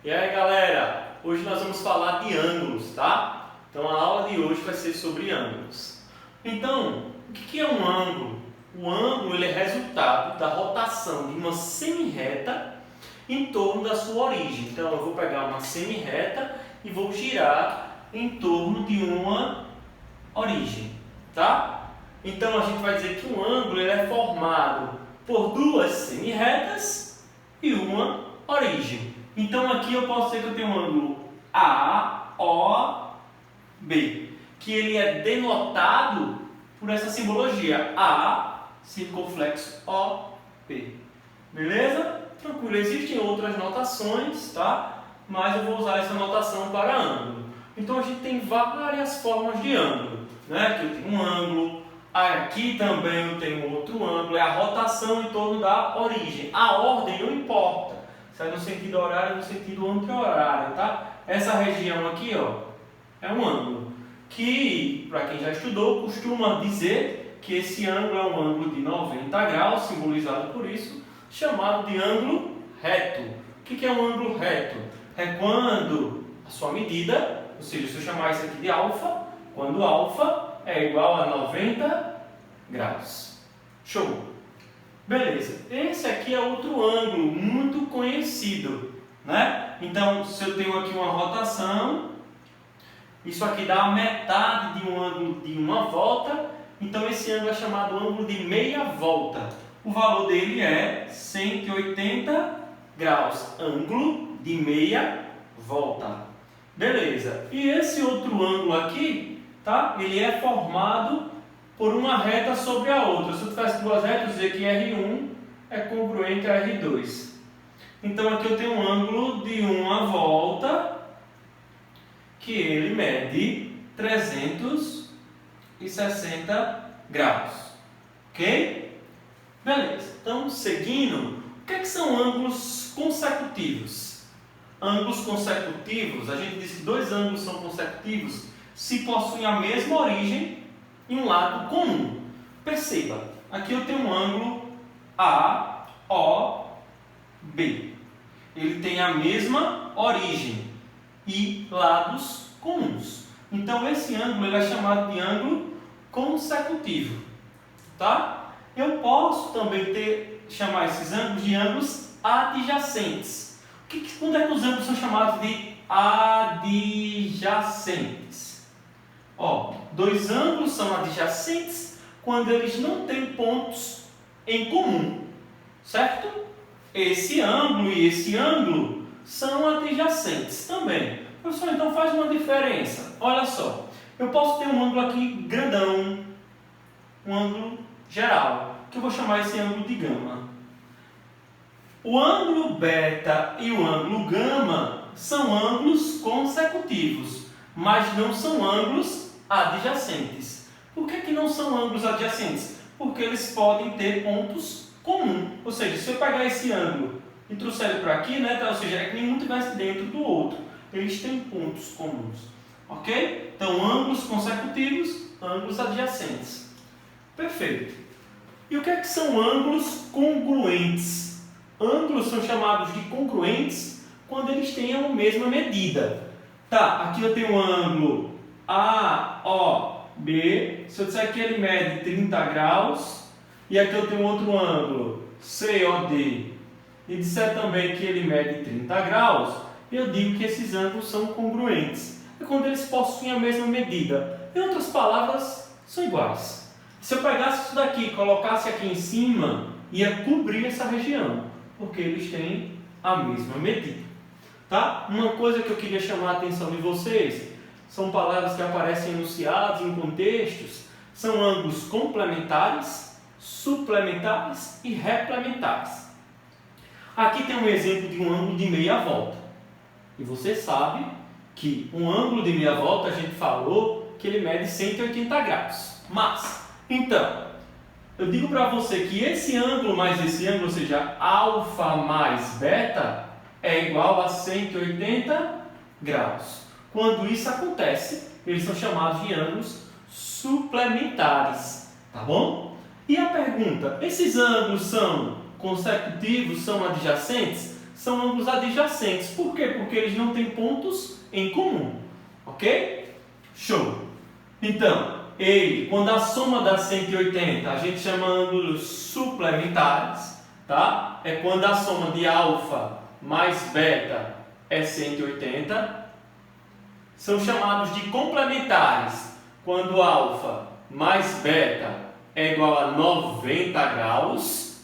E aí galera, hoje nós vamos falar de ângulos, tá? Então a aula de hoje vai ser sobre ângulos. Então, o que é um ângulo? O ângulo ele é resultado da rotação de uma semi-reta em torno da sua origem. Então eu vou pegar uma semi-reta e vou girar em torno de uma origem, tá? Então a gente vai dizer que um ângulo ele é formado por duas semi-retas e uma origem. Então aqui eu posso dizer que eu tenho um ângulo AOB, que ele é denotado por essa simbologia A, circunflexo OP. Beleza? Tranquilo, existem outras notações, tá? Mas eu vou usar essa notação para ângulo. Então a gente tem várias formas de ângulo, né? Aqui eu tenho um ângulo, aqui também eu tenho outro ângulo, é a rotação em torno da origem. A ordem não importa. Se é no sentido horário ou no sentido anti-horário, tá? Essa região aqui, ó, é um ângulo que, para quem já estudou, costuma dizer que esse ângulo é um ângulo de 90 graus, simbolizado por isso, chamado de ângulo reto. O que é um ângulo reto? É quando a sua medida, ou seja, se eu chamar isso aqui de alfa, quando alfa é igual a 90 graus. Show! Beleza, esse aqui é outro ângulo muito conhecido, né? Então, se eu tenho aqui uma rotação, isso aqui dá a metade de um ângulo de uma volta, então esse ângulo é chamado ângulo de meia volta. O valor dele é 180 graus, ângulo de meia volta. Beleza, e esse outro ângulo aqui, tá? Ele é formado por uma reta sobre a outra. Se eu tivesse duas retas, eu dizer que R1 é congruente a R2. Então aqui eu tenho um ângulo de uma volta que ele mede 360 graus. Ok? Beleza. Então, seguindo, o que são ângulos consecutivos? Ângulos consecutivos, a gente diz que dois ângulos são consecutivos se possuem a mesma origem em um lado comum. Perceba, aqui eu tenho um ângulo AOB. Ele tem a mesma origem e lados comuns. Então esse ângulo ele é chamado de ângulo consecutivo, tá? Eu posso também chamar esses ângulos de ângulos adjacentes. Quando é que os ângulos são chamados de adjacentes? Ó, dois ângulos são adjacentes quando eles não têm pontos em comum, certo? Esse ângulo e esse ângulo são adjacentes também. Professor, então faz uma diferença. Olha só, eu posso ter um ângulo aqui grandão, um ângulo geral, que eu vou chamar esse ângulo de gama. O ângulo beta e o ângulo gama são ângulos consecutivos, mas não são ângulos adjacentes. Por que não são ângulos adjacentes? Porque eles podem ter pontos comuns. Ou seja, se eu pegar esse ângulo e trouxer ele para aqui, né, ou seja, é que nenhum estivesse dentro do outro. Eles têm pontos comuns. Ok? Então, ângulos consecutivos, ângulos adjacentes. Perfeito. E o que são ângulos congruentes? Ângulos são chamados de congruentes quando eles têm a mesma medida. Tá, aqui eu tenho um ângulo AOB, se eu disser que ele mede 30 graus, e aqui eu tenho outro ângulo COD, e disser também que ele mede 30 graus, eu digo que esses ângulos são congruentes. É quando eles possuem a mesma medida. Em outras palavras, são iguais. Se eu pegasse isso daqui e colocasse aqui em cima, ia cobrir essa região, porque eles têm a mesma medida. Tá? Uma coisa que eu queria chamar a atenção de vocês são palavras que aparecem enunciados em contextos, são ângulos complementares, suplementares e replementares. Aqui tem um exemplo de um ângulo de meia volta. E você sabe que um ângulo de meia volta, a gente falou que ele mede 180 graus. Mas, então, eu digo para você que esse ângulo mais esse ângulo, ou seja, alfa mais beta, é igual a 180 graus. Quando isso acontece, eles são chamados de ângulos suplementares, tá bom? E a pergunta, esses ângulos são consecutivos, são adjacentes? são ângulos adjacentes. Por quê? Porque eles não têm pontos em comum. Ok? Show! Então, ele, quando a soma dá 180, a gente chama ângulos suplementares, tá? É quando a soma de alfa mais beta é 180. São chamados de complementares, quando alfa mais beta é igual a 90 graus.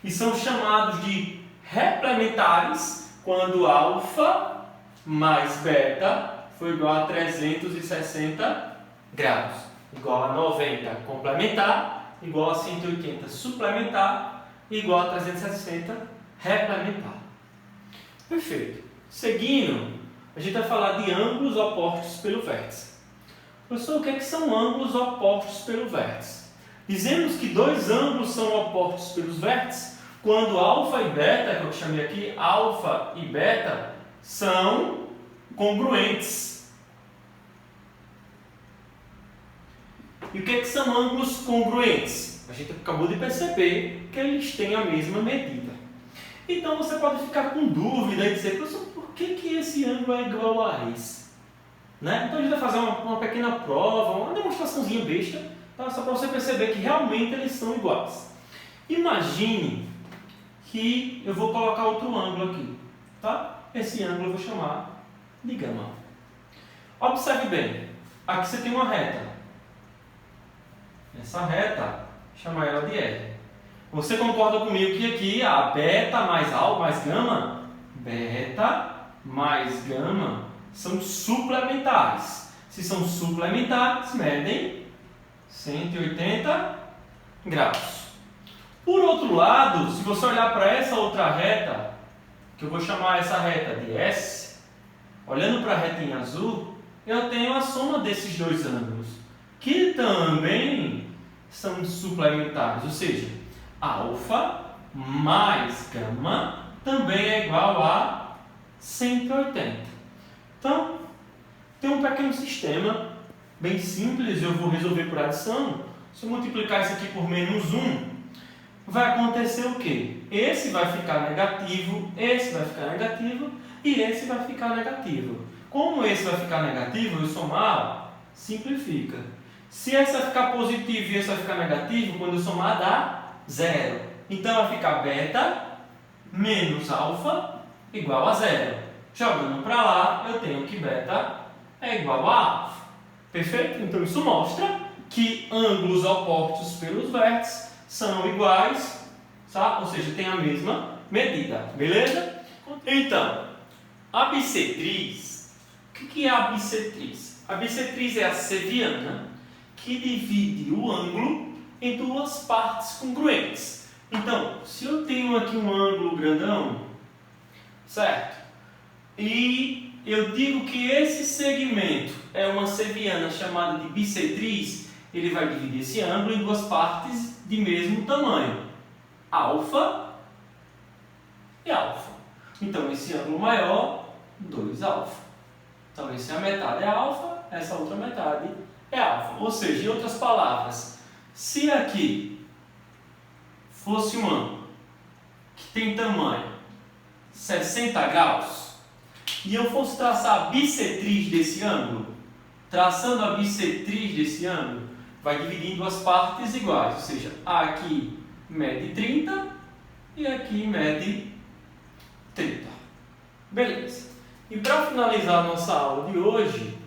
E são chamados de replementares, quando alfa mais beta for igual a 360 graus. Igual a 90 complementar, igual a 180 suplementar, igual a 360 replementar. Perfeito. Seguindo, a gente vai falar de ângulos opostos pelo vértice. Professor, o que são ângulos opostos pelo vértice? Dizemos que dois ângulos são opostos pelos vértices quando alfa e beta, que eu chamei aqui, alfa e beta, são congruentes. E o que são ângulos congruentes? A gente acabou de perceber que eles têm a mesma medida. Então você pode ficar com dúvida e dizer, professor, por que esse ângulo é igual a esse? Né? Então a gente vai fazer uma pequena prova, uma demonstraçãozinha besta, tá? Só para você perceber que realmente eles são iguais. Imagine que eu vou colocar outro ângulo aqui. Tá? Esse ângulo eu vou chamar de gama. Observe bem, aqui você tem uma reta. Essa reta, chama ela de R. Você concorda comigo que aqui a beta mais alfa mais gama, beta mais gama são suplementares. Se são suplementares, medem 180 graus. Por outro lado, se você olhar para essa outra reta, que eu vou chamar essa reta de S, olhando para a reta em azul, eu tenho a soma desses dois ângulos, que também são suplementares, ou seja, alfa mais gama também é igual a 180. Então, tem um pequeno sistema bem simples, eu vou resolver por adição. Se eu multiplicar isso aqui por menos 1, vai acontecer o quê? Esse vai ficar negativo, esse vai ficar negativo e esse vai ficar negativo. Como esse vai ficar negativo, eu somar, simplifica. Se esse vai ficar positivo e esse vai ficar negativo, quando eu somar dá 0. Então vai ficar beta menos alfa igual a 0. Jogando para lá, eu tenho que beta é igual a alfa. Perfeito? Então isso mostra que ângulos opostos pelos vértices são iguais, tá? Ou seja, tem a mesma medida. Beleza? Então, a bissetriz, o que é a bissetriz? A bissetriz é a seviana que divide o ângulo em duas partes congruentes. Então, se eu tenho aqui um ângulo grandão, certo? E eu digo que esse segmento é uma seviana chamada de bissetriz, ele vai dividir esse ângulo em duas partes de mesmo tamanho, alfa e alfa. Então, esse ângulo maior, 2 alfa. Então, essa é a metade é alfa, essa outra metade é alfa. Ou seja, em outras palavras, se aqui fosse um ângulo que tem tamanho 60 graus e eu fosse traçar a bissetriz desse ângulo, traçando a bissetriz desse ângulo, vai dividir em duas partes iguais, ou seja, aqui mede 30 e aqui mede 30. Beleza. E para finalizar a nossa aula de hoje,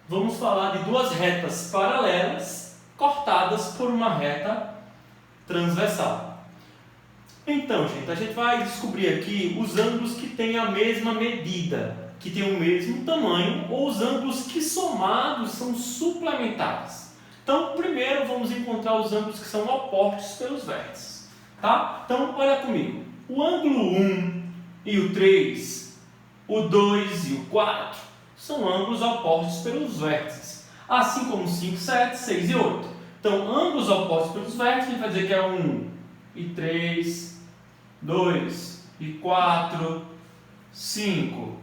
vamos falar de duas retas paralelas cortadas por uma reta transversal. Então, gente, a gente vai descobrir aqui os ângulos que têm a mesma medida, que têm o mesmo tamanho, ou os ângulos que somados são suplementares. Então, primeiro vamos encontrar os ângulos que são opostos pelos vértices. Tá? Então, olha comigo. O ângulo 1 e o 3, o 2 e o 4 são ângulos opostos pelos vértices. Assim como 5, 7, 6 e 8. Então, ângulos opostos pelos vértices, a gente vai dizer que é 1 e 3, 2 e 4, 5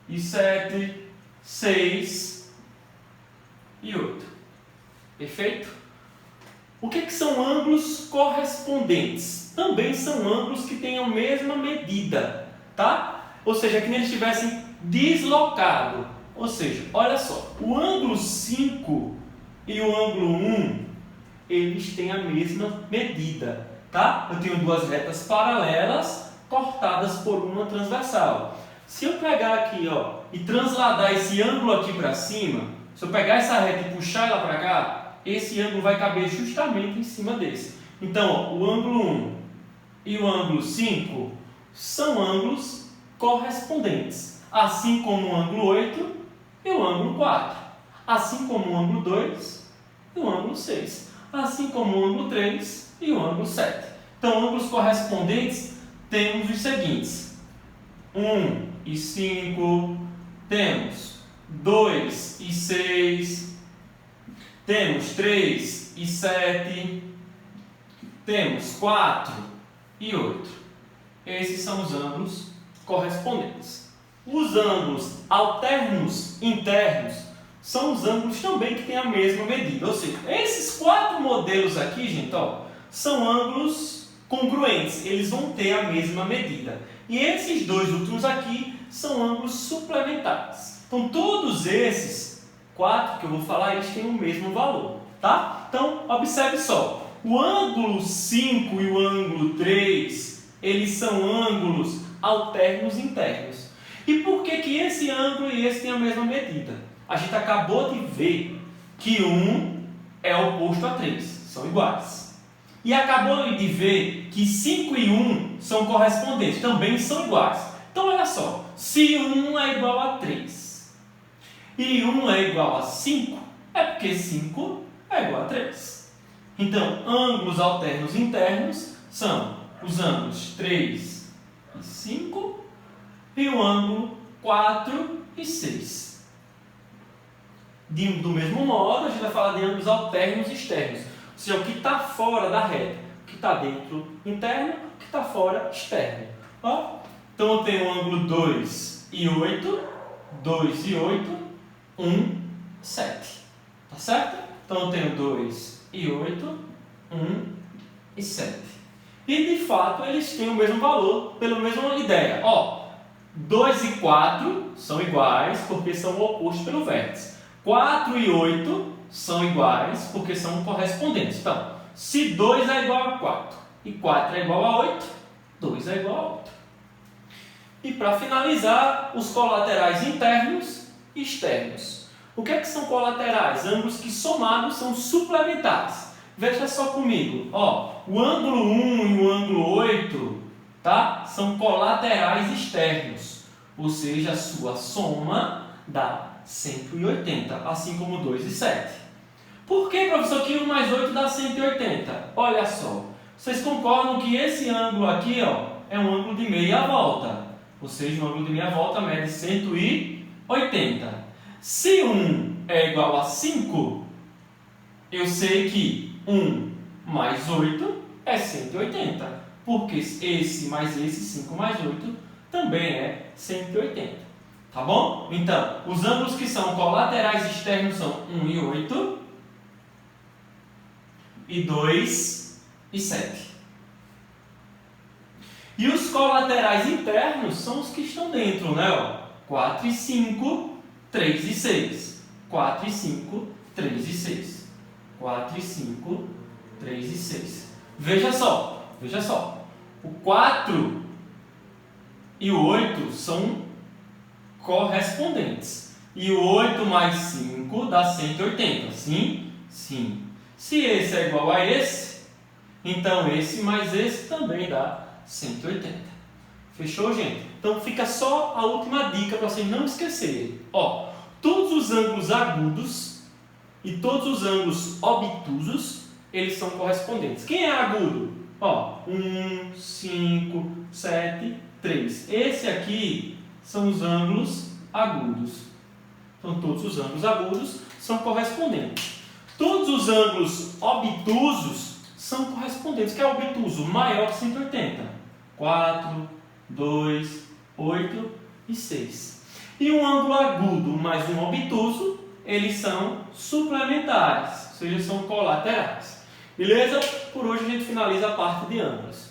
e 7, 6 e 8. Perfeito? O que são ângulos correspondentes? Também são ângulos que têm a mesma medida, tá? Ou seja, que eles estivessem deslocados. Ou seja, olha só, o ângulo 5 e o ângulo 1, eles têm a mesma medida, tá? Eu tenho duas retas paralelas cortadas por uma transversal. Se eu pegar aqui, ó, e transladar esse ângulo aqui para cima, se eu pegar essa reta e puxar ela para cá, esse ângulo vai caber justamente em cima desse. Então, ó, o ângulo 1 e o ângulo 5 são ângulos correspondentes, assim como o ângulo 8 e o ângulo 4, assim como o ângulo 2 e o ângulo 6, assim como o ângulo 3 e o ângulo 7. Então, ângulos correspondentes temos os seguintes: 1 e 5, temos 2 e 6, temos 3 e 7, temos 4 e 8. Esses são os ângulos correspondentes. Os ângulos alternos internos são os ângulos também que têm a mesma medida. Ou seja, esses 4 modelos aqui, gente, ó, são ângulos congruentes. Eles vão ter a mesma medida. E esses 2 últimos aqui são ângulos suplementares. Então, todos esses 4 que eu vou falar, eles têm o mesmo valor, tá? Então, observe só. O ângulo 5 e o ângulo 3, eles são ângulos alternos internos. E por que que esse ângulo e esse têm a mesma medida? A gente acabou de ver que 1 é oposto a 3, são iguais. E acabou de ver que 5 e 1 são correspondentes, também são iguais. Então, olha só, se 1 é igual a 3 e 1 é igual a 5, é porque 5 é igual a 3. Então, ângulos alternos internos são os ângulos 3 e 5 e o ângulo 4 e 6. Do mesmo modo, a gente vai falar de ângulos alternos externos, ou seja, o que está fora da reta, o que está dentro interno, o que está fora externo. Ó, então eu tenho o ângulo 2 e 8, 2 e 8, 1, 7. Tá certo? Então eu tenho 2 e 8, 1 e 7. E de fato eles têm o mesmo valor, pela mesma ideia. Ó, 2 e 4 são iguais porque são opostos pelo vértice. 4 e 8 são iguais porque são correspondentes. Então, se 2 é igual a 4 e 4 é igual a 8, 2 é igual a 8. E para finalizar, os colaterais internos e externos. O que é que são colaterais? Ângulos que somados são suplementares. Veja só comigo. Ó, o ângulo 1 e o ângulo 8, tá? São colaterais externos. Ou seja, a sua soma dá 180, assim como 2 e 7. Por que, professor, que 1 mais 8 dá 180? Olha só, vocês concordam que esse ângulo aqui, ó, é um ângulo de meia volta. Ou seja, o ângulo de meia volta mede 180. Se 1 é igual a 5, eu sei que 1 mais 8 é 180. Porque esse mais esse, 5 mais 8, também é 180. Tá bom? Então, os ângulos que são colaterais externos são 1 e 8, e 2 e 7. E os colaterais internos são os que estão dentro, né? Ó, 4 e 5, 3 e 6. 4 e 5, 3 e 6. 4 e 5, 3 e 6. Veja só, veja só. O 4 e o 8 são correspondentes. E o 8 mais 5 dá 180. Sim? Sim. Se esse é igual a esse, então esse mais esse também dá 180. Fechou, gente? Então fica só a última dica para vocês não esquecerem. Ó, todos os ângulos agudos e todos os ângulos obtusos, eles são correspondentes. Quem é agudo? Ó, 1, 5, 7, 3. Esse aqui são os ângulos agudos. Então todos os ângulos agudos são correspondentes. Todos os ângulos obtusos são correspondentes. Que é obtuso? Maior que 180. 4, 2, 8 e 6. E um ângulo agudo mais um obtuso, eles são suplementares, ou seja, são colaterais. Beleza? Por hoje a gente finaliza a parte de ângulos.